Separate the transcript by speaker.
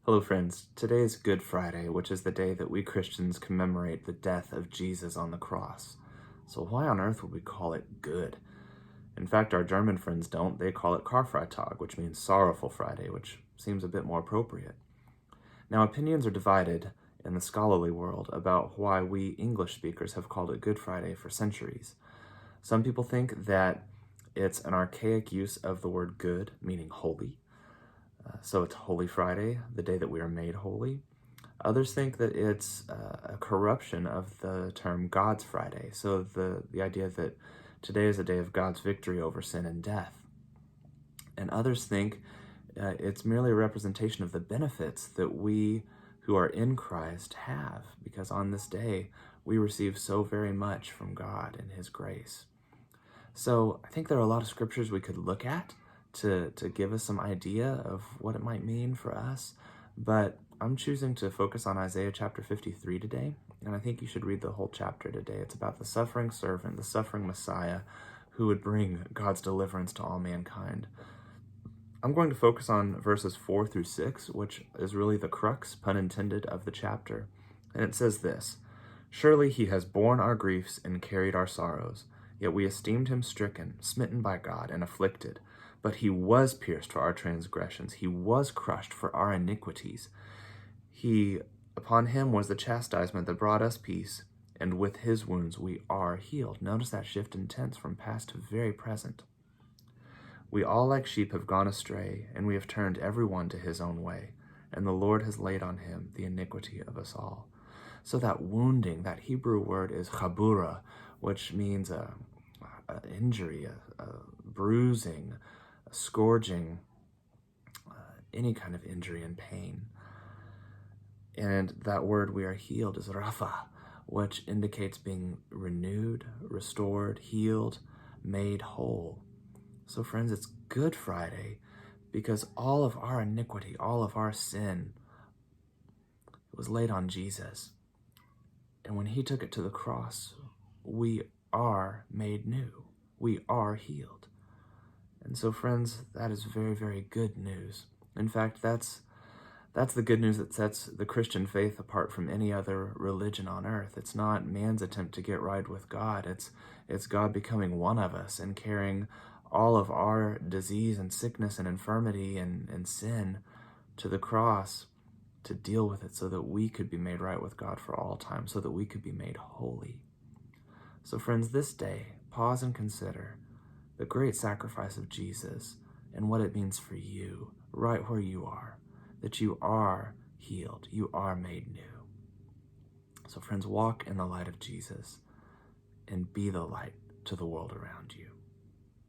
Speaker 1: Hello friends, today is Good Friday, which is the day that we Christians commemorate the death of Jesus on the cross. So why on earth would we call it good? In fact, our German friends don't. They call it Karfreitag, which means Sorrowful Friday, which seems a bit more appropriate. Now, opinions are divided in the scholarly world about why we English speakers have called it Good Friday for centuries. Some people think that it's an archaic use of the word good, meaning holy. So it's Holy Friday, the day that we are made holy. Others think that it's a corruption of the term God's Friday, so the idea that today is a day of God's victory over sin and death. And others think it's merely a representation of the benefits that we who are in Christ have, because on this day we receive so very much from God and His grace. So I think there are a lot of scriptures we could look at to give us some idea of what it might mean for us, but I'm choosing to focus on Isaiah chapter 53 today, and I think you should read the whole chapter today. It's about the suffering servant, the suffering Messiah, who would bring God's deliverance to all mankind. I'm going to focus on verses 4 through 6, which is really the crux, pun intended, of the chapter. And it says this: "Surely he has borne our griefs and carried our sorrows, yet we esteemed him stricken, smitten by God, and afflicted. But he was pierced for our transgressions, he was crushed for our iniquities. Upon him was the chastisement that brought us peace, and with his wounds we are healed." Notice that shift in tense from past to very present. "We all like sheep have gone astray, and we have turned every one to his own way, and the Lord has laid on him the iniquity of us all." So that wounding, that Hebrew word is chabura, which means an injury, a bruising, a scourging, any kind of injury and pain. And that word "we are healed" is rapha, which indicates being renewed, restored, healed, made whole. So friends, it's Good Friday because all of our iniquity, all of our sin was laid on Jesus. And when he took it to the cross, we are made new. We are healed. And so friends, that is very, very good news. In fact, that's the good news that sets the Christian faith apart from any other religion on earth. It's not man's attempt to get right with God. It's God becoming one of us and carrying all of our disease and sickness and infirmity and sin to the cross to deal with it so that we could be made right with God for all time, so that we could be made holy. So friends, this day, pause and consider the great sacrifice of Jesus and what it means for you, right where you are, that you are healed, you are made new. So friends, walk in the light of Jesus and be the light to the world around you.